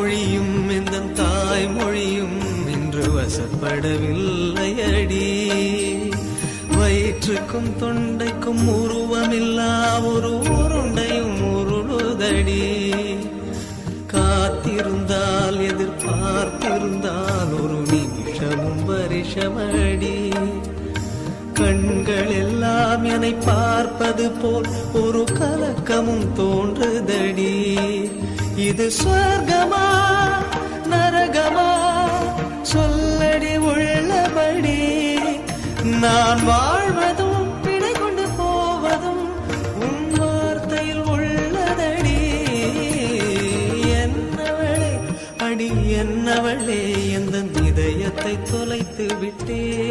மொழியும் இந்த தாய்மொழியும் இன்று வசப்படவில்லை அடி. வயிற்றுக்கும் தொண்டைக்கும் உருவமில்லா ஒரு உருண்டையும் உருளுதடி. காத்திருந்தால் எதிர்பார்த்திருந்தால் ஒரு நிமிஷமும் வருஷமடி. கண்கள் எல்லாம் என்னை பார்ப்பது போல் ஒரு கலக்கமும் தோன்றுதடி. இது சொர்க்கமா நரகமா சொல்லடி உள்ளபடி. நான் வாழ்வதும் பிழை கொண்டு போவதும் உன் வார்த்தையில் உள்ளதடி. என்னவளே அடி என்னவளே எந்த இதயத்தை தொலைத்து விட்டே.